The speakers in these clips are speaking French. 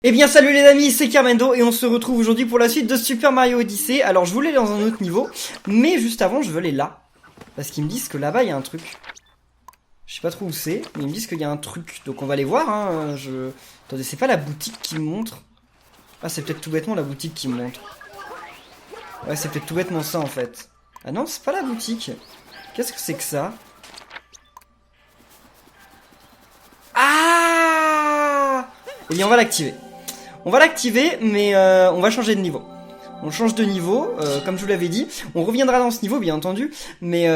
Eh bien salut les amis, c'est Carmendo et on se retrouve aujourd'hui pour la suite de Super Mario Odyssey. Alors je voulais aller dans un autre niveau, mais juste avant je veux aller là. Parce qu'ils me disent que là-bas il y a un truc. Je sais pas trop où c'est, mais ils me disent qu'il y a un truc. Donc on va aller voir, hein. Attendez, c'est pas la boutique qui me montre? Ah, c'est peut-être tout bêtement la boutique qui me montre. Ouais, c'est peut-être tout bêtement ça en fait. Ah non, c'est pas la boutique. Qu'est-ce que c'est que ça? Ah! Eh bien on va l'activer. On va l'activer, mais on va changer de niveau. On change de niveau, comme je vous l'avais dit. On reviendra dans ce niveau, bien entendu. Mais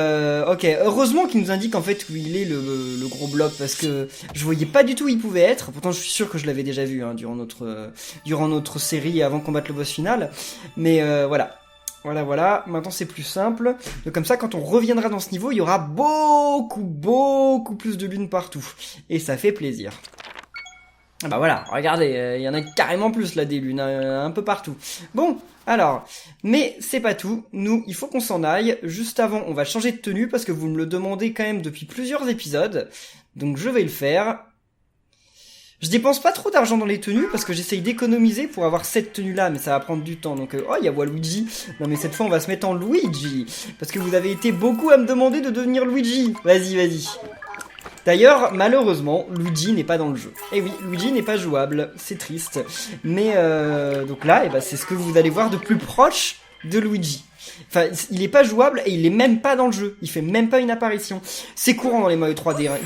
ok, heureusement qu'il nous indique en fait où il est le gros blob, parce que je voyais pas du tout où il pouvait être. Pourtant, je suis sûr que je l'avais déjà vu hein, durant notre série avant de combattre le boss final. Mais voilà. Voilà, maintenant c'est plus simple. Donc comme ça, quand on reviendra dans ce niveau, il y aura beaucoup plus de lunes partout. Et ça fait plaisir. Ah bah voilà, regardez, il y en a carrément plus là des lunes, un peu partout. Bon, alors, mais c'est pas tout, nous, il faut qu'on s'en aille. Juste avant, on va changer de tenue parce que vous me le demandez quand même depuis plusieurs épisodes. Donc je vais le faire. Je dépense pas trop d'argent dans les tenues parce que j'essaye d'économiser pour avoir cette tenue là, mais ça va prendre du temps. Donc oh, il y a Waluigi. Non mais cette fois on va se mettre en Luigi parce que vous avez été beaucoup à me demander de devenir Luigi. Vas-y. D'ailleurs, malheureusement, Luigi n'est pas dans le jeu. Eh oui, Luigi n'est pas jouable, c'est triste. Mais donc là, c'est ce que vous allez voir de plus proche de Luigi. Enfin, il est pas jouable et il est même pas dans le jeu. Il fait même pas une apparition. C'est courant dans les Mario 3D. Hein.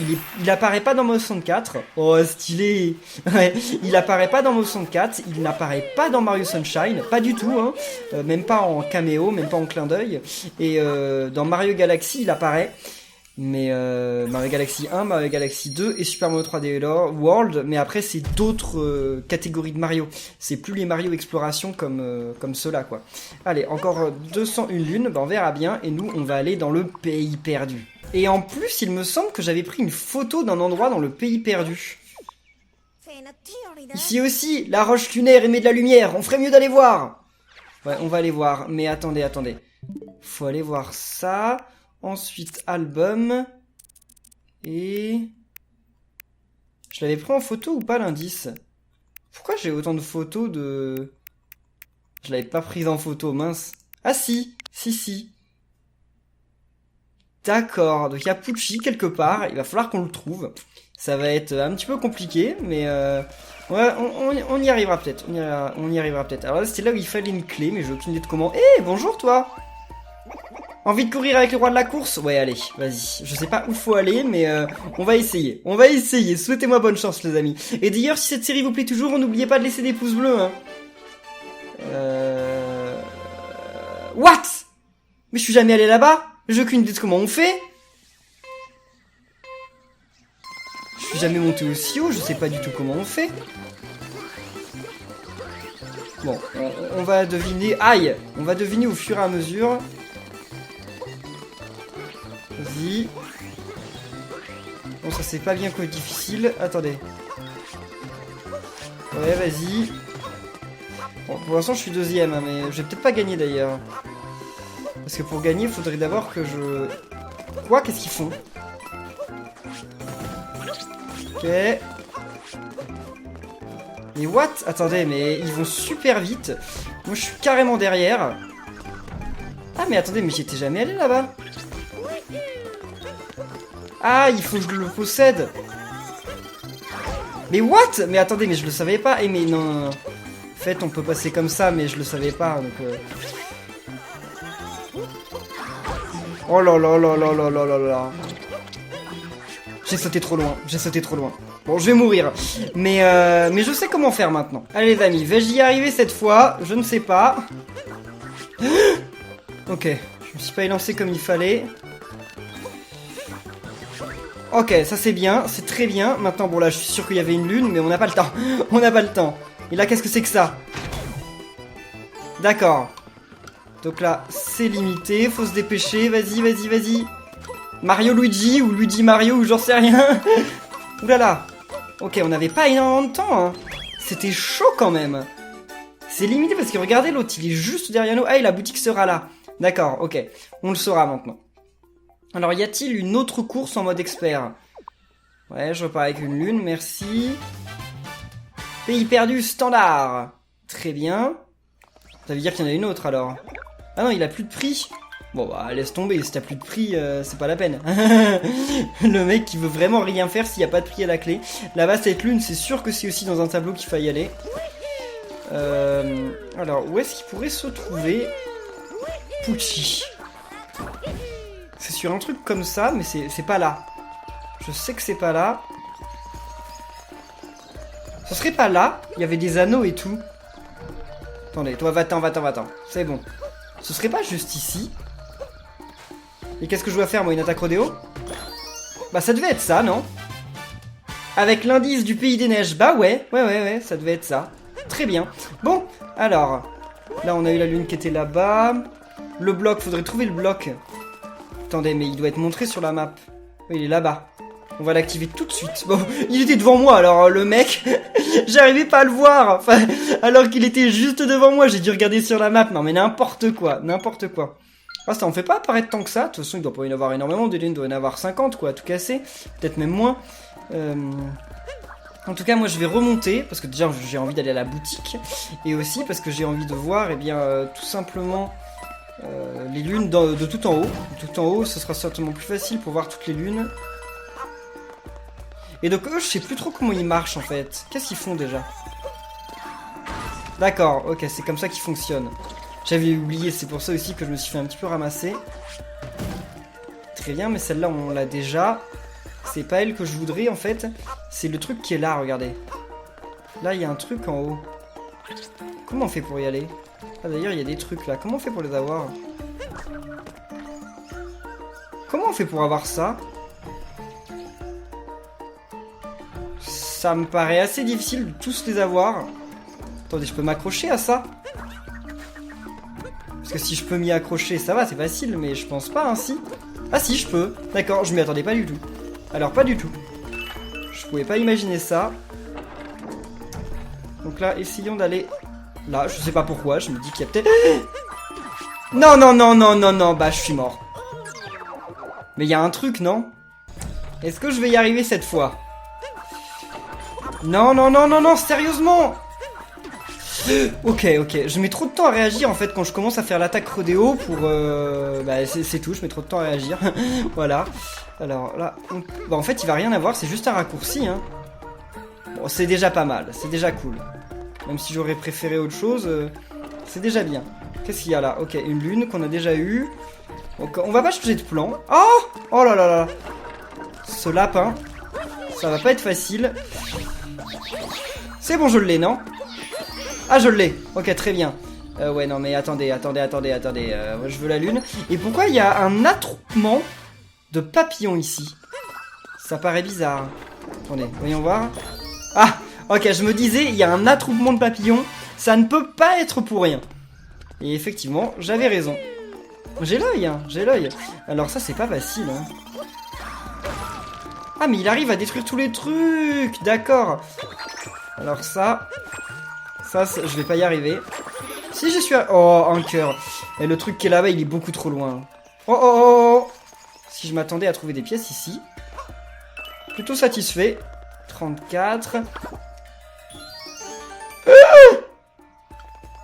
Il apparaît pas dans Mario 64. Oh, stylé. Ouais, il apparaît pas dans Mario 64. Il n'apparaît pas dans Mario Sunshine. Pas du tout. Hein. Même pas en caméo, même pas en clin d'œil. Et dans Mario Galaxy, il apparaît. Mais Mario Galaxy 1, Mario Galaxy 2 et Super Mario 3D World, mais après c'est d'autres catégories de Mario. C'est plus les Mario Exploration comme ceux-là quoi. Allez, encore 201 lunes, on verra bien, et nous on va aller dans le pays perdu. Et en plus, il me semble que j'avais pris une photo d'un endroit dans le pays perdu. Ici aussi, la roche lunaire émet de la lumière, on ferait mieux d'aller voir. Ouais, on va aller voir, mais attendez. Faut aller voir ça... Ensuite, album. Et... Je l'avais pris en photo ou pas l'indice? Pourquoi j'ai autant de photos de... Je l'avais pas prise en photo, mince. Ah si. D'accord, donc il y a Pucci quelque part, il va falloir qu'on le trouve. Ça va être un petit peu compliqué, mais ouais, on y arrivera peut-être. On y arrivera peut-être. Alors là, c'était là où il fallait une clé, mais j'ai aucune idée de comment. Eh, bonjour toi! Envie de courir avec le roi de la course? Ouais, allez, vas-y. Je sais pas où faut aller, mais on va essayer. Souhaitez-moi bonne chance, les amis. Et d'ailleurs, si cette série vous plaît toujours, n'oubliez pas de laisser des pouces bleus, hein. What? Mais je suis jamais allé là-bas. J'ai aucune idée de comment on fait. Je suis jamais monté aussi haut, je sais pas du tout comment on fait. Bon, on va deviner... Aïe! On va deviner au fur et à mesure... Vas-y. Bon, ça c'est pas bien quoi, difficile. Attendez. Ouais, vas-y. Bon, pour l'instant je suis deuxième, hein, mais je vais peut-être pas gagner d'ailleurs. Parce que pour gagner, il faudrait d'abord que je... Quoi? Qu'est-ce qu'ils font? Ok. Mais what? Attendez, mais ils vont super vite. Moi je suis carrément derrière. Ah mais attendez, mais j'étais jamais allé là-bas. Ah, il faut que je le possède. Mais what? Mais attendez, mais je le savais pas. Eh mais non. En fait, on peut passer comme ça, mais je le savais pas. Donc oh là là. J'ai sauté trop loin. Bon, je vais mourir. Mais je sais comment faire maintenant. Allez les amis, vais-je y arriver cette fois? Je ne sais pas. Ok, je me suis pas élancé comme il fallait. Ok, ça c'est bien, c'est très bien. Maintenant, bon là, je suis sûr qu'il y avait une lune, mais on n'a pas le temps. Et là, qu'est-ce que c'est que ça? D'accord. Donc là, c'est limité, faut se dépêcher. Vas-y. Mario Luigi ou Luigi Mario ou j'en sais rien. Oulala. Ok, on n'avait pas énormément de temps. Hein. C'était chaud quand même. C'est limité parce que regardez, l'autre, il est juste derrière nous. Ah, et la boutique sera là. D'accord, ok. On le saura maintenant. Alors, y a-t-il une autre course en mode expert? Ouais, je repars avec une lune, merci. Pays perdu standard. Très bien. Ça veut dire qu'il y en a une autre alors. Ah non, il a plus de prix. Bon bah laisse tomber, si t'as plus de prix, c'est pas la peine. Le mec qui veut vraiment rien faire s'il n'y a pas de prix à la clé. Là-bas cette lune, c'est sûr que c'est aussi dans un tableau qu'il faut y aller. Alors, où est-ce qu'il pourrait se trouver Pucci. C'est sur un truc comme ça, mais c'est pas là. Je sais que c'est pas là. Ce serait pas là. Il y avait des anneaux et tout. Attendez, toi va-t'en. C'est bon. Ce serait pas juste ici. Et qu'est-ce que je dois faire moi, une attaque rodéo? Bah ça devait être ça, non? Avec l'indice du pays des neiges. Bah ouais, ça devait être ça. Très bien. Bon, alors. Là on a eu la lune qui était là-bas. Le bloc, faudrait trouver le bloc. Attendez, mais il doit être montré sur la map. Oui, il est là-bas. On va l'activer tout de suite. Bon, il était devant moi, alors le mec, j'arrivais pas à le voir. Enfin, alors qu'il était juste devant moi, j'ai dû regarder sur la map. Non mais n'importe quoi. Ah, ça en fait pas apparaître tant que ça. De toute façon, il doit pas y en avoir énormément. Des lunes, il doit y en avoir 50, quoi, à tout casser. Peut-être même moins. En tout cas, moi, je vais remonter. Parce que déjà, j'ai envie d'aller à la boutique. Et aussi parce que j'ai envie de voir, eh bien, tout simplement... les lunes de tout en haut. De tout en haut, ce sera certainement plus facile pour voir toutes les lunes. Et donc eux, je sais plus trop comment ils marchent en fait. Qu'est-ce qu'ils font déjà? D'accord, ok, c'est comme ça qu'ils fonctionnent. J'avais oublié, c'est pour ça aussi que je me suis fait un petit peu ramasser. Très bien, mais celle-là, on l'a déjà. C'est pas elle que je voudrais en fait. C'est le truc qui est là, regardez. Là, il y a un truc en haut. Comment on fait pour y aller? Ah d'ailleurs, il y a des trucs là. Comment on fait pour les avoir? Comment on fait pour avoir ça? Ça me paraît assez difficile de tous les avoir. Attendez, je peux m'accrocher à ça? Parce que si je peux m'y accrocher, ça va, c'est facile, mais je pense pas, hein, si. Ah si, je peux. D'accord, je m'y attendais pas du tout. Alors, pas du tout. Je pouvais pas imaginer ça. Donc là, essayons d'aller... Là, je sais pas pourquoi, je me dis qu'il y a peut-être... Non, bah je suis mort. Mais il y a un truc, non? Est-ce que je vais y arriver cette fois? Non, sérieusement. Ok, je mets trop de temps à réagir en fait quand je commence à faire l'attaque rodéo pour... Bah c'est tout, je mets trop de temps à réagir. Voilà. Alors là, bah, en fait il va rien avoir, c'est juste un raccourci, hein. Bon, c'est déjà pas mal, c'est déjà cool. Même si j'aurais préféré autre chose, c'est déjà bien. Qu'est-ce qu'il y a là? Ok, une lune qu'on a déjà eue. Donc, on va pas changer de plan. Oh là là. Ce lapin, ça va pas être facile. C'est bon, je l'ai, non? Ah, je l'ai. Ok, très bien. Ouais, non, mais attendez. Je veux la lune. Et pourquoi il y a un attroupement de papillons ici? Ça paraît bizarre. Attendez, voyons voir. Ah, ok, je me disais, il y a un attroupement de papillons. Ça ne peut pas être pour rien. Et effectivement, j'avais raison. J'ai l'œil, hein, j'ai l'œil. Alors ça, c'est pas facile, hein. Ah, mais il arrive à détruire tous les trucs. D'accord. Alors ça, je vais pas y arriver. Si je suis à... Oh, un cœur. Et le truc qui est là-bas, il est beaucoup trop loin. Oh. Si je m'attendais à trouver des pièces ici. Plutôt satisfait. 34.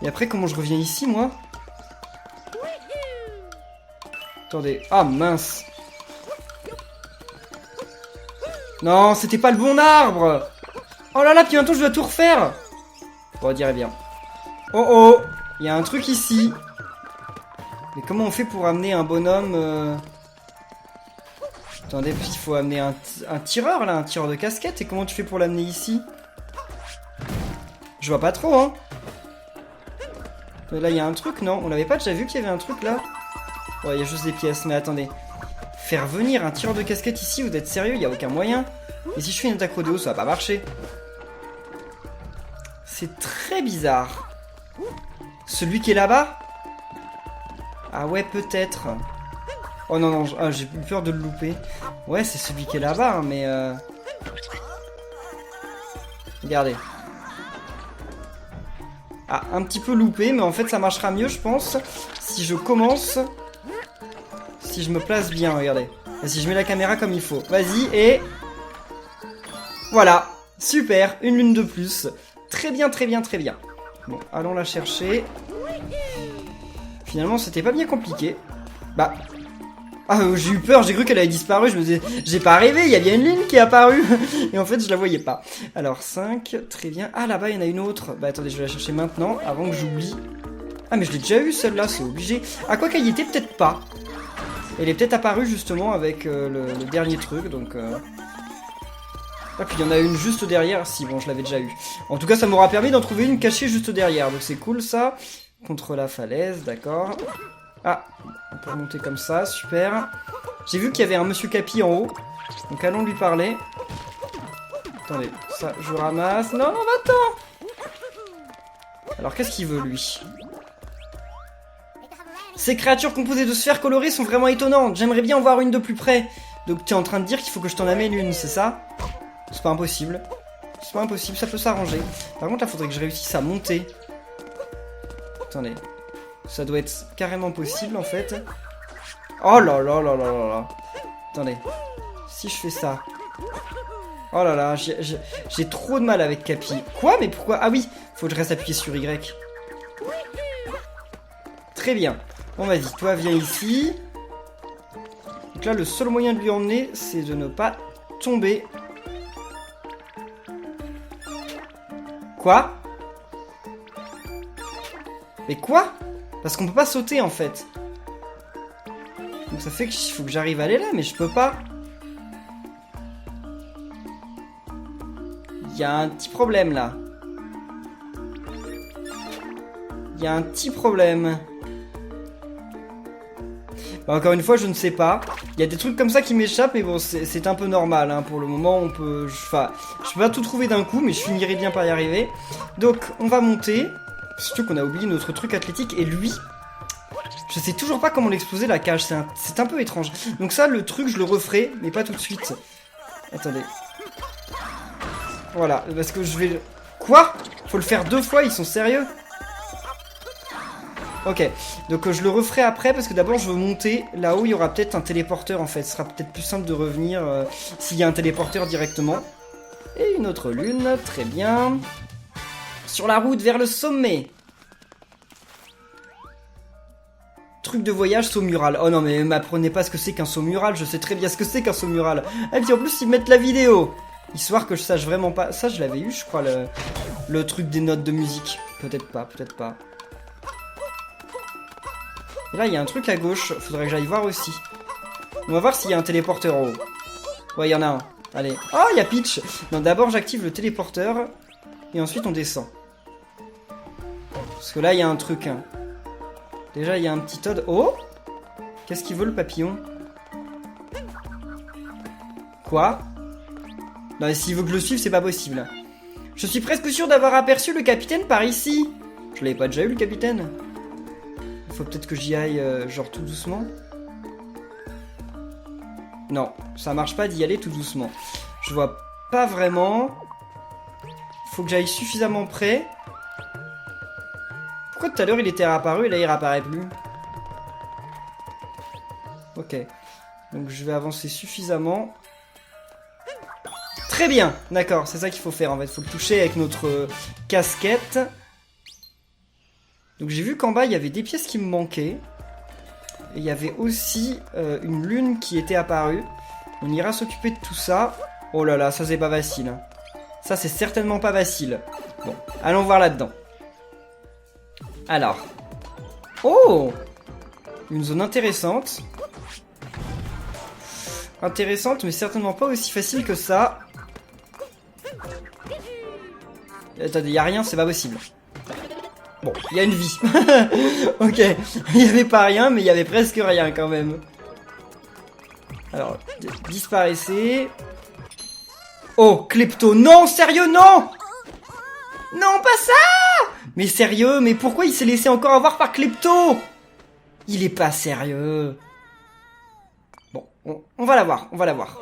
Et après, comment je reviens ici, moi? Attendez. Ah, mince. Non, c'était pas le bon arbre. Oh là là, puis bientôt je dois tout refaire. Bon, on dirait bien. Oh, il y a un truc ici. Mais comment on fait pour amener un bonhomme Attendez, parce qu'il faut amener un tireur, là, un tireur de casquette. Et comment tu fais pour l'amener ici? Je vois pas trop, hein. Mais là, il y a un truc, non? On l'avait pas déjà vu qu'il y avait un truc, là? Ouais, il y a juste des pièces, mais attendez. Faire venir un tireur de casquette ici, vous êtes sérieux? Il y a aucun moyen. Et si je fais une attaque rodéo, ça va pas marcher. C'est très bizarre. Celui qui est là-bas? Ah ouais, peut-être. Oh non, j'ai eu peur de le louper. Ouais, c'est celui qui est là-bas, hein, mais... Regardez. Ah, un petit peu loupé, mais en fait, ça marchera mieux, je pense, si je commence... Si je me place bien, regardez. Et si je mets la caméra comme il faut. Vas-y, et... Voilà. Super, une lune de plus. Très bien, très bien, très bien. Bon, allons la chercher. Finalement, c'était pas bien compliqué. Bah... Ah, j'ai eu peur, j'ai cru qu'elle avait disparu, je me disais, j'ai pas rêvé, il y a bien une ligne qui est apparue. Et en fait, je la voyais pas. Alors, 5, très bien. Ah, là-bas, il y en a une autre. Bah, attendez, je vais la chercher maintenant, avant que j'oublie. Ah, mais je l'ai déjà eu, celle-là, c'est obligé. Ah, quoi qu'elle y était, peut-être pas. Elle est peut-être apparue, justement, avec le dernier truc, donc... Ah, puis il y en a une juste derrière. Si, bon, je l'avais déjà eu. En tout cas, ça m'aura permis d'en trouver une cachée juste derrière, donc c'est cool, ça. Contre la falaise, d'accord. Ah, on peut remonter comme ça, super. J'ai vu qu'il y avait un monsieur Capi en haut. Donc allons lui parler. Attendez, ça, je ramasse. Non, non, va-t'en. Alors, qu'est-ce qu'il veut, lui? Ces créatures composées de sphères colorées sont vraiment étonnantes. J'aimerais bien en voir une de plus près. Donc tu es en train de dire qu'il faut que je t'en amène une, c'est ça? C'est pas impossible. C'est pas impossible, ça peut s'arranger. Par contre, là, faudrait que je réussisse à monter. Attendez. Ça doit être carrément possible, en fait. Oh là là là là là là. Attendez. Si je fais ça... Oh là là, j'ai trop de mal avec Capi. Quoi? Mais pourquoi? Ah oui, faut que je reste appuyé sur Y. Très bien. Bon, vas-y, toi, viens ici. Donc là, le seul moyen de lui emmener, c'est de ne pas tomber. Quoi? Mais quoi? Parce qu'on peut pas sauter, en fait. Donc ça fait qu'il faut que j'arrive à aller là, mais je peux pas. Il y a un petit problème, là. Il y a un petit problème. Bah, encore une fois, je ne sais pas. Il y a des trucs comme ça qui m'échappent, mais bon, c'est un peu normal. Hein. Pour le moment, on peut... Enfin, je peux pas tout trouver d'un coup, mais je finirai bien par y arriver. Donc, on va monter. Surtout qu'on a oublié notre truc athlétique. Et lui, je sais toujours pas comment l'exploser, la cage. C'est un peu étrange. Donc ça, le truc, je le referai, mais pas tout de suite. Attendez. Voilà, parce que je vais... Quoi? Faut le faire 2 fois, ils sont sérieux? Ok, donc je le referai après parce que d'abord je veux monter. Là-haut il y aura peut-être un téléporteur en fait. Ce sera peut-être plus simple de revenir s'il y a un téléporteur directement. Et une autre lune, très bien. Sur la route vers le sommet. Truc de voyage, saut mural. Oh non mais m'apprenez pas ce que c'est qu'un saut mural. Je sais très bien ce que c'est qu'un saut mural. Et puis en plus ils mettent la vidéo. Histoire que je sache vraiment pas. Ça je l'avais eu je crois le truc des notes de musique. Peut-être pas, peut-être pas. Et là, il y a un truc à gauche. Faudrait que j'aille voir aussi. On va voir s'il y a un téléporteur en haut. Ouais, il y en a un. Allez. Oh, il y a Peach. Non, d'abord, j'active le téléporteur. Et ensuite, on descend. Parce que là, il y a un truc. Hein. Déjà, il y a un petit Toad. Oh! Qu'est-ce qu'il veut, le papillon? Quoi? Non, mais s'il veut que je le suive, c'est pas possible. Je suis presque sûr d'avoir aperçu le capitaine par ici. Je l'avais pas déjà eu, le capitaine? Faut peut-être que j'y aille, genre tout doucement. Non, ça marche pas d'y aller tout doucement. Je vois pas vraiment. Faut que j'aille suffisamment près. Pourquoi tout à l'heure il était réapparu et là il réapparaît plus? Ok. Donc je vais avancer suffisamment. Très bien, d'accord, c'est ça qu'il faut faire en fait. Faut le toucher avec notre casquette. Donc j'ai vu qu'en bas, il y avait des pièces qui me manquaient. Et il y avait aussi une lune qui était apparue. On ira s'occuper de tout ça. Oh là là, ça c'est pas facile. Hein. Ça c'est certainement pas facile. Bon, allons voir là-dedans. Alors. Oh! Une zone intéressante. Intéressante, mais certainement pas aussi facile que ça. Attendez, il n'y a rien, c'est pas possible. Bon, il y a une vie. Ok, il n'y avait pas rien, mais il y avait presque rien quand même. Alors, disparaissez. Oh, Klepto, non, sérieux, non! Non, pas ça! Mais sérieux, mais pourquoi il s'est laissé encore avoir par Klepto? Il est pas sérieux. Bon, on va la voir, on va la voir.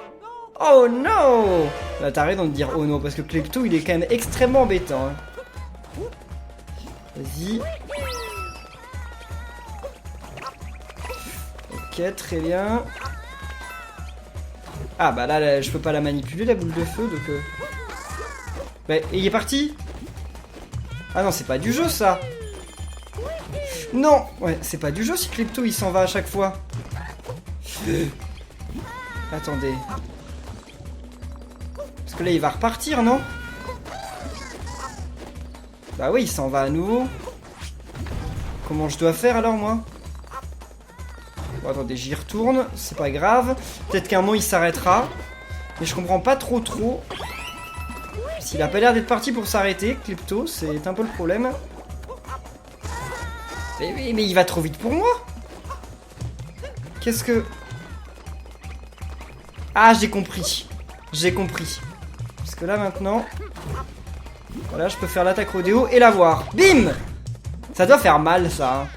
Oh non! Bah, t'as raison de dire oh non, parce que Klepto, il est quand même extrêmement embêtant. Hein. Vas-y. Ok, très bien. Ah bah là, je peux pas la manipuler, la boule de feu, donc... Bah, il est parti. Ah non, c'est pas du jeu, ça. Non. Ouais, c'est pas du jeu si Klepto, il s'en va à chaque fois. Attendez. Parce que là, il va repartir, non? Bah oui, il s'en va à nouveau. Comment je dois faire, alors, moi? Bon, attendez, j'y retourne. C'est pas grave. Peut-être qu'à un moment, il s'arrêtera. Mais je comprends pas trop. S'il a pas l'air d'être parti pour s'arrêter, Klepto, c'est un peu le problème. Mais il va trop vite pour moi. Qu'est-ce que... Ah, j'ai compris. J'ai compris. Parce que là, maintenant... Voilà, je peux faire l'attaque rodéo et l'avoir. Bim! Ça doit faire mal, ça.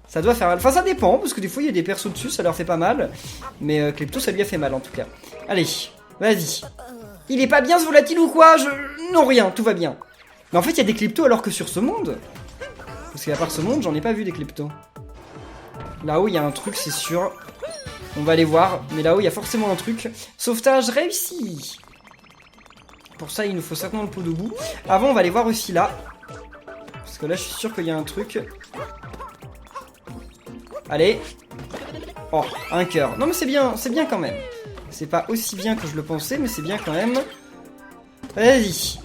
Ça doit faire mal. Enfin, ça dépend, parce que des fois, il y a des persos dessus, ça leur fait pas mal. Mais Klepto, ça lui a fait mal, en tout cas. Allez, vas-y. Il est pas bien, ce volatile, ou quoi? Non, rien, tout va bien. Mais en fait, il y a des Kleptos alors que sur ce monde. Parce qu'à part ce monde, j'en ai pas vu des Kleptos. Là-haut, il y a un truc, c'est sûr. On va aller voir. Mais là-haut, il y a forcément un truc. Sauvetage réussi. Pour ça, il nous faut certainement le pot de boue. Avant, on va aller voir aussi là. Parce que là, je suis sûr qu'il y a un truc. Allez. Oh, un cœur. Non, mais c'est bien quand même. C'est pas aussi bien que je le pensais, mais c'est bien quand même. Vas-y.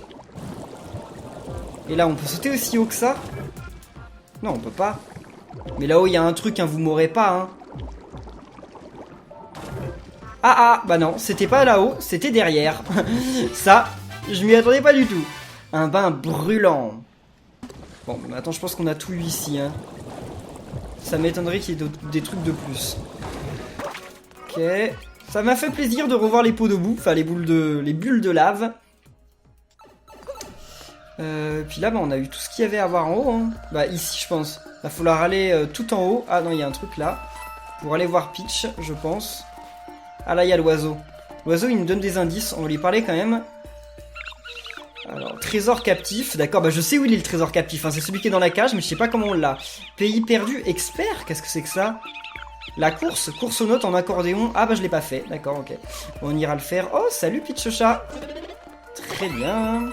Et là, on peut sauter aussi haut que ça? Non, on peut pas. Mais là-haut, il y a un truc, hein, vous m'aurez pas, hein. Ah, bah non, c'était pas là-haut, c'était derrière. Ça, je m'y attendais pas du tout. Un bain brûlant. Bon, mais attends, je pense qu'on a tout eu ici, hein. Ça m'étonnerait qu'il y ait des trucs de plus. Ok. Ça m'a fait plaisir de revoir les pots de boue, enfin les bulles de lave. Puis là, bah, on a eu tout ce qu'il y avait à voir en haut, hein. Bah ici, je pense. Il va falloir aller tout en haut. Ah non, il y a un truc là. Pour aller voir Peach, je pense. Ah là, il y a l'oiseau. L'oiseau, il nous donne des indices. On va lui parler quand même. Alors, trésor captif. D'accord, bah je sais où il est le trésor captif, hein. C'est celui qui est dans la cage, mais je sais pas comment on l'a. Pays perdu, expert. Qu'est-ce que c'est que ça? La course aux notes en accordéon. Ah bah je l'ai pas fait. D'accord, ok. On ira le faire. Oh, salut Peach chat. Très bien.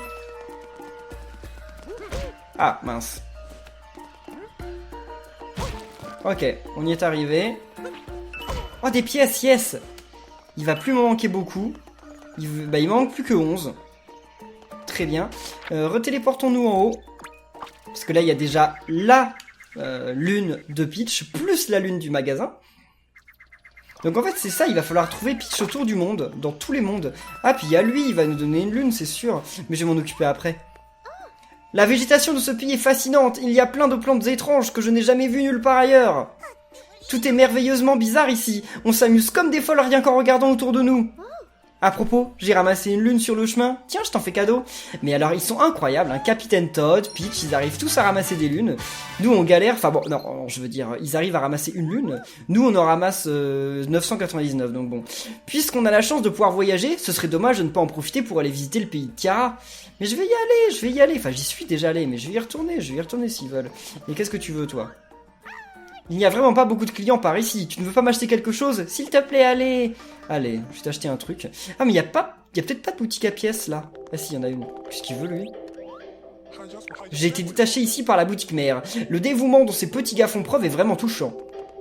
Ah, mince. Ok, on y est arrivé. Oh, des pièces, yes. Il va plus m'en manquer beaucoup. Il manque plus que 11. Très bien. Retéléportons-nous en haut. Parce que là, il y a déjà la lune de Peach, plus la lune du magasin. Donc en fait, c'est ça, il va falloir trouver Peach autour du monde, dans tous les mondes. Ah, puis il y a lui, il va nous donner une lune, c'est sûr. Mais je vais m'en occuper après. La végétation de ce pays est fascinante. Il y a plein de plantes étranges que je n'ai jamais vues nulle part ailleurs. Tout est merveilleusement bizarre ici. On s'amuse comme des folles rien qu'en regardant autour de nous. À propos, j'ai ramassé une lune sur le chemin. Tiens, je t'en fais cadeau. Mais alors, ils sont incroyables, hein. Capitaine Todd, Peach, ils arrivent tous à ramasser des lunes. Nous, on galère. Enfin bon, non, je veux dire, ils arrivent à ramasser une lune. Nous, on en ramasse 999, donc bon. Puisqu'on a la chance de pouvoir voyager, ce serait dommage de ne pas en profiter pour aller visiter le pays de Tiara. Mais je vais y aller. Enfin, j'y suis déjà allé, mais je vais y retourner s'ils veulent. Mais qu'est-ce que tu veux, toi? Il n'y a vraiment pas beaucoup de clients par ici. Tu ne veux pas m'acheter quelque chose? S'il te plaît, allez. Allez, je vais t'acheter un truc. Ah, mais il y a peut-être pas de boutique à pièces, là. Ah si, il y en a une. Qu'est-ce qu'il veut, lui? J'ai été détaché ici par la boutique mère. Le dévouement dont ces petits gars font preuve est vraiment touchant.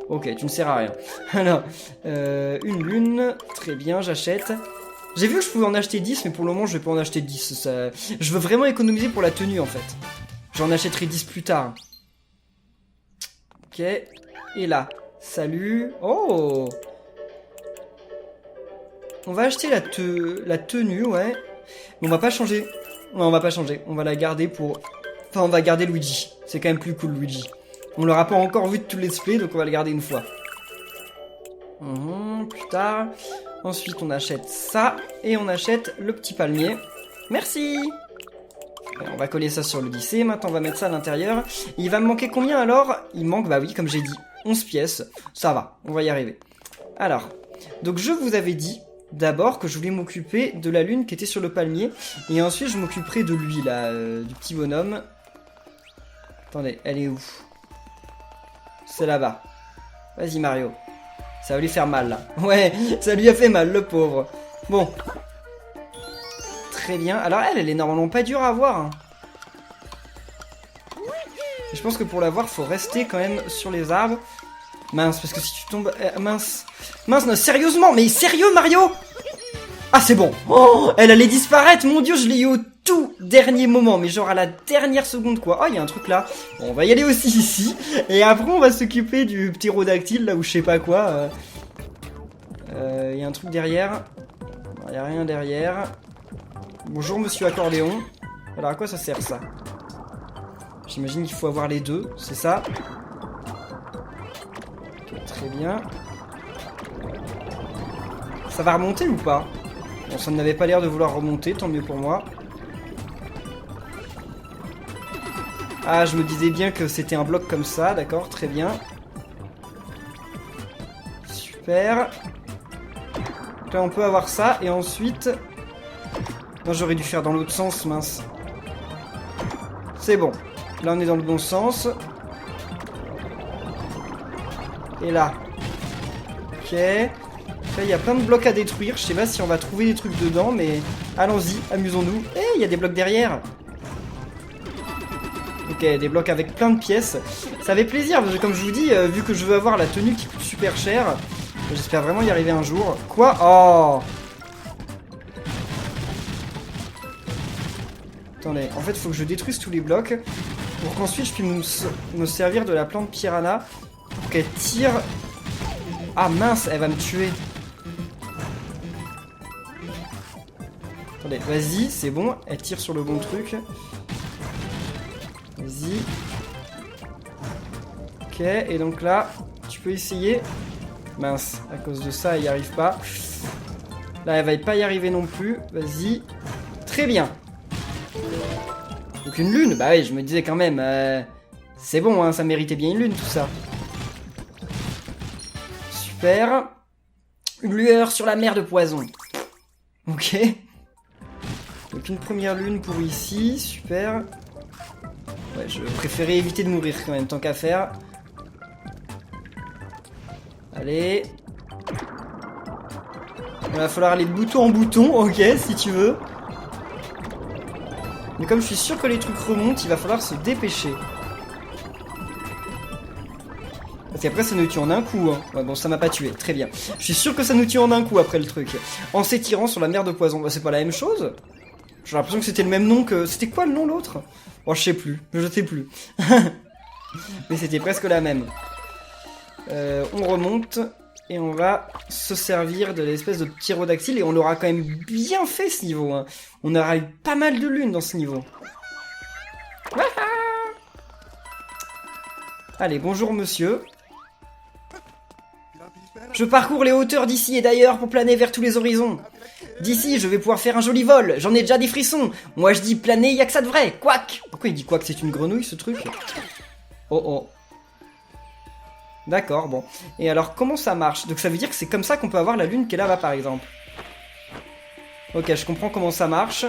Ok, tu ne sers à rien. Alors, une lune. Très bien, j'achète. J'ai vu que je pouvais en acheter 10, mais pour le moment, je vais pas en acheter 10. Ça... Je veux vraiment économiser pour la tenue, en fait. J'en achèterai 10 plus tard. Ok. Et là. Salut. Oh! On va acheter la tenue, ouais. Mais on va pas changer. Non, on va pas changer. On va la garder pour... Enfin, on va garder Luigi. C'est quand même plus cool, Luigi. On l'aura pas encore vu de tout le let's play, donc on va le garder une fois. Plus tard. Ensuite, on achète ça. Et on achète le petit palmier. Merci! On va coller ça sur le lycée. Maintenant, on va mettre ça à l'intérieur. Il va me manquer combien, alors? Il manque, bah oui, comme j'ai dit, 11 pièces. Ça va, on va y arriver. Alors, donc je vous avais dit... D'abord que je voulais m'occuper de la lune qui était sur le palmier. Et ensuite je m'occuperai de lui là, du petit bonhomme. Attendez, elle est où? C'est là-bas. Vas-y Mario. Ça va lui faire mal là. Ouais, ça lui a fait mal le pauvre. Bon. Très bien. Alors elle est normalement pas dure à avoir, hein. Et je pense que pour l'avoir, faut rester quand même sur les arbres. Mince, parce que si tu tombes... mince. Mince, non, sérieusement, mais sérieux, Mario? Ah, c'est bon. Oh, elle allait disparaître, mon dieu, je l'ai eu au tout dernier moment, mais genre à la dernière seconde, quoi. Oh, il y a un truc là. Bon, on va y aller aussi ici. Et après, on va s'occuper du ptérodactyle, là, ou je sais pas quoi. Il y a un truc derrière. Il n'y a rien derrière. Bonjour, monsieur accordéon. Alors, à quoi ça sert, ça? J'imagine qu'il faut avoir les deux, c'est ça? Ok, très bien. Ça va remonter ou pas? Bon, ça n'avait pas l'air de vouloir remonter, tant mieux pour moi. Ah, je me disais bien que c'était un bloc comme ça, d'accord, très bien. Super. Donc là, on peut avoir ça, et ensuite... Non, j'aurais dû faire dans l'autre sens, mince. C'est bon. Là, on est dans le bon sens. Et là. Ok. Là, il y a plein de blocs à détruire. Je sais pas si on va trouver des trucs dedans, mais allons-y, amusons-nous. Eh, il y a des blocs derrière. Ok, des blocs avec plein de pièces. Ça fait plaisir, parce que comme je vous dis, vu que je veux avoir la tenue qui coûte super cher, j'espère vraiment y arriver un jour. Quoi? Oh! Attendez, en fait, il faut que je détruise tous les blocs pour qu'ensuite je puisse me servir de la plante piranha pour qu'elle tire... Ah mince, elle va me tuer. Attendez, vas-y, c'est bon, elle tire sur le bon truc. Vas-y. Ok, et donc là, tu peux essayer. Mince, à cause de ça, elle n'y arrive pas. Là, elle va pas y arriver non plus. Vas-y. Très bien. Donc une lune, bah oui, je me disais quand même, c'est bon, hein, ça méritait bien une lune tout ça. Super. Une lueur sur la mer de poison. Ok. Donc une première lune pour ici, super. Ouais, je préférais éviter de mourir quand même, tant qu'à faire. Allez. Il va falloir aller de bouton en bouton, ok, si tu veux. Mais comme je suis sûr que les trucs remontent, il va falloir se dépêcher. Parce qu'après ça nous tue en un coup. Hein. Ouais, bon, ça m'a pas tué, très bien. Je suis sûr que ça nous tue en un coup après le truc. En s'étirant sur la mer de poison. Bah, c'est pas la même chose. J'ai l'impression que c'était le même nom que... C'était quoi le nom l'autre? Oh, je sais plus. Mais c'était presque la même. On remonte. Et on va se servir de l'espèce de ptérodactyle. Et on l'aura quand même bien fait ce niveau. Hein. On aura eu pas mal de lunes dans ce niveau. Allez, bonjour monsieur. Je parcours les hauteurs d'ici et d'ailleurs pour planer vers tous les horizons. D'ici, je vais pouvoir faire un joli vol. J'en ai déjà des frissons. Moi, je dis planer, y a que ça de vrai. Quack. Pourquoi il dit quoi que c'est une grenouille, ce truc? Oh oh. D'accord, bon. Et alors, comment ça marche? Donc ça veut dire que c'est comme ça qu'on peut avoir la lune qui est là-bas, par exemple. Ok, je comprends comment ça marche.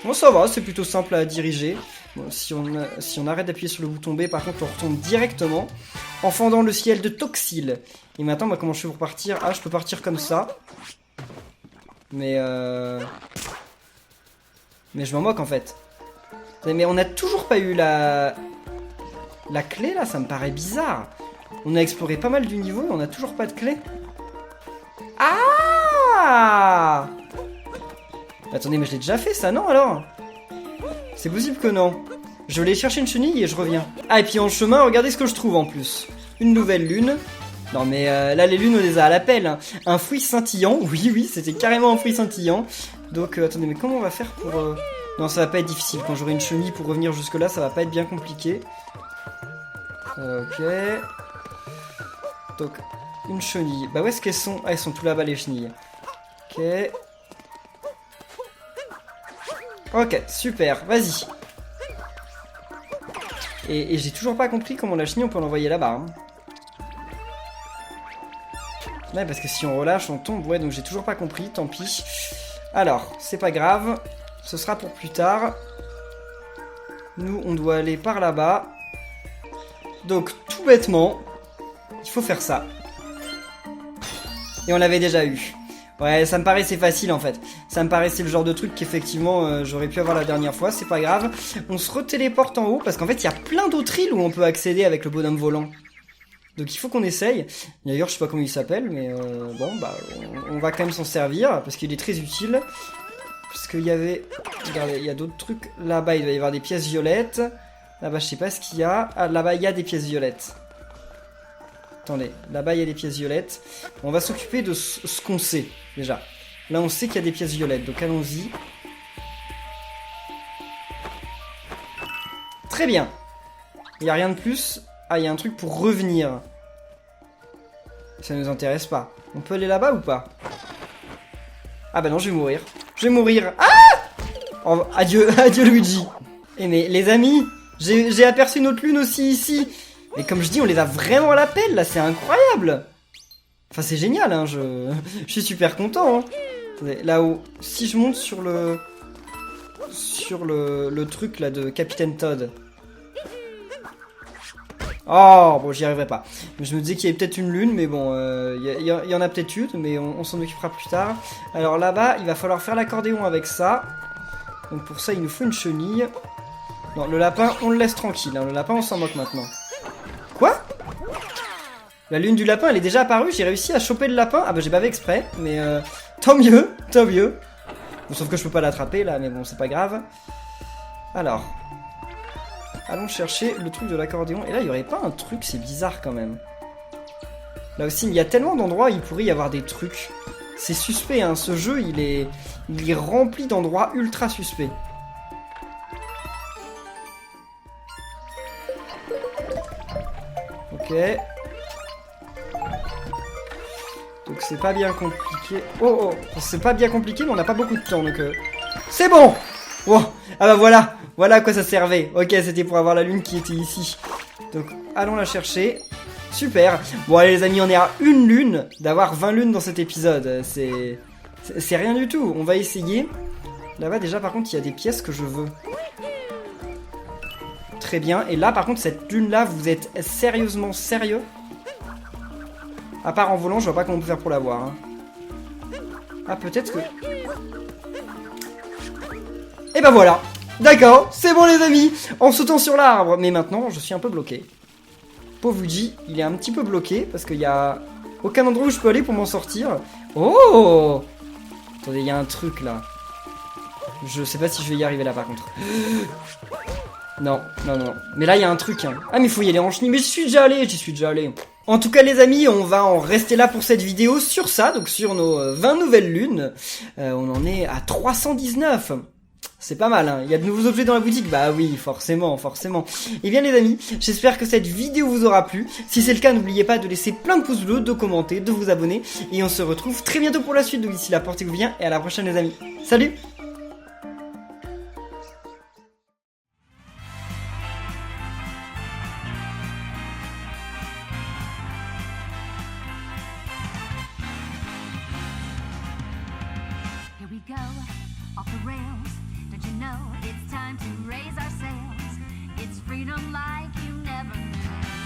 Bon, ça va, c'est plutôt simple à diriger. Bon, si on arrête d'appuyer sur le bouton B, par contre, on retombe directement en fendant le ciel de Toxil. Et maintenant, moi, comment je fais pour partir? Ah, je peux partir comme ça. Mais je m'en moque, en fait. Mais on n'a toujours pas eu la clé, là, ça me paraît bizarre. On a exploré pas mal du niveau et on n'a toujours pas de clé. Ah! Attendez, mais je l'ai déjà fait, ça, non, alors? C'est possible que non. Je vais aller chercher une chenille et je reviens. Ah, et puis en chemin, regardez ce que je trouve, en plus. Une nouvelle lune. Non, mais là, les lunes, on les a à l'appel. Hein. Un fruit scintillant. Oui, oui, c'était carrément un fruit scintillant. Donc, attendez, mais comment on va faire pour... Non, ça va pas être difficile. Quand j'aurai une chenille pour revenir jusque-là, ça va pas être bien compliqué. Ok. Donc, une chenille. Bah, où est-ce qu'elles sont? Ah, elles sont tout là-bas, les chenilles. Ok. Ok, super. Vas-y. Et j'ai toujours pas compris comment la chenille, on peut l'envoyer là-bas. Hein. Ouais, parce que si on relâche, on tombe. Ouais, donc j'ai toujours pas compris. Tant pis. Alors, c'est pas grave. Ce sera pour plus tard. Nous, on doit aller par là-bas. Donc, tout bêtement, il faut faire ça. Et on l'avait déjà eu. Ouais, ça me paraissait facile en fait. Ça me paraissait le genre de truc qu'effectivement j'aurais pu avoir la dernière fois, c'est pas grave. On se retéléporte en haut parce qu'en fait il y a plein d'autres îles où on peut accéder avec le bonhomme volant. Donc il faut qu'on essaye. D'ailleurs je sais pas comment il s'appelle, mais bon bah on va quand même s'en servir parce qu'il est très utile. Parce qu'il y avait... Regardez, il y a d'autres trucs. Là-bas il doit y avoir des pièces violettes. Là-bas je sais pas ce qu'il y a. Ah là-bas il y a des pièces violettes. Attendez, là-bas il y a des pièces violettes. On va s'occuper de ce qu'on sait déjà. Là on sait qu'il y a des pièces violettes, donc allons-y. Très bien. Il n'y a rien de plus. Ah, il y a un truc pour revenir. Ça nous intéresse pas. On peut aller là-bas ou pas? Ah bah non, je vais mourir. Je vais mourir. Ah oh, adieu, adieu Luigi. Eh mais les amis, j'ai aperçu notre lune aussi ici. Mais comme je dis, on les a vraiment à la pelle là, c'est incroyable. Enfin c'est génial, hein, je suis super content. Hein. Attendez, là-haut, si je monte sur le truc là de Capitaine Todd. Oh, bon, j'y arriverai pas. Je me disais qu'il y avait peut-être une lune, mais bon, il y en a peut-être une, mais on s'en occupera plus tard. Alors là-bas, il va falloir faire l'accordéon avec ça. Donc pour ça, il nous faut une chenille. Non, le lapin, on le laisse tranquille. Hein. Le lapin, on s'en moque maintenant. Quoi? La lune du lapin, elle est déjà apparue. J'ai réussi à choper le lapin. Ah bah j'ai pas fait exprès, mais tant mieux, tant mieux. Bon, sauf que je peux pas l'attraper là, mais bon, c'est pas grave. Alors... Allons chercher le truc de l'accordéon. Et là, il n'y aurait pas un truc, c'est bizarre quand même. Là aussi, il y a tellement d'endroits où il pourrait y avoir des trucs. C'est suspect, hein. Ce jeu, il est rempli d'endroits ultra suspects. Ok. Donc c'est pas bien compliqué. Oh, oh, c'est pas bien compliqué, mais on n'a pas beaucoup de temps, donc... C'est bon! Oh, ah bah voilà! Voilà à quoi ça servait. Ok, c'était pour avoir la lune qui était ici. Donc, allons la chercher. Super. Bon, allez les amis, on est à une lune d'avoir 20 lunes dans cet épisode. C'est rien du tout. On va essayer. Là-bas, déjà, par contre, il y a des pièces que je veux. Très bien. Et là, par contre, cette lune-là, vous êtes sérieusement sérieux? À part en volant, je vois pas comment on peut faire pour l'avoir. Hein. Ah, peut-être que... Et ben voilà. D'accord, c'est bon les amis, en sautant sur l'arbre. Mais maintenant, je suis un peu bloqué. Pauvre Luigi, il est un petit peu bloqué parce qu'il y a aucun endroit où je peux aller pour m'en sortir. Oh! Attendez, il y a un truc là. Je sais pas si je vais y arriver là par contre. Non, non, non. Mais là, il y a un truc. Hein. Ah, mais il faut y aller en chenille. Mais j'y suis déjà allé. En tout cas, les amis, on va en rester là pour cette vidéo sur ça. Donc sur nos 20 nouvelles lunes. On en est à 319. C'est pas mal, hein. Il y a de nouveaux objets dans la boutique. Bah oui, forcément, forcément. Et bien les amis, j'espère que cette vidéo vous aura plu. Si c'est le cas, n'oubliez pas de laisser plein de pouces bleus, de commenter, de vous abonner. Et on se retrouve très bientôt pour la suite. Donc d'ici là, portez-vous bien et à la prochaine les amis. Salut! Here we go, off the rails. Don't you know it's time to raise our sails? It's freedom like you never knew.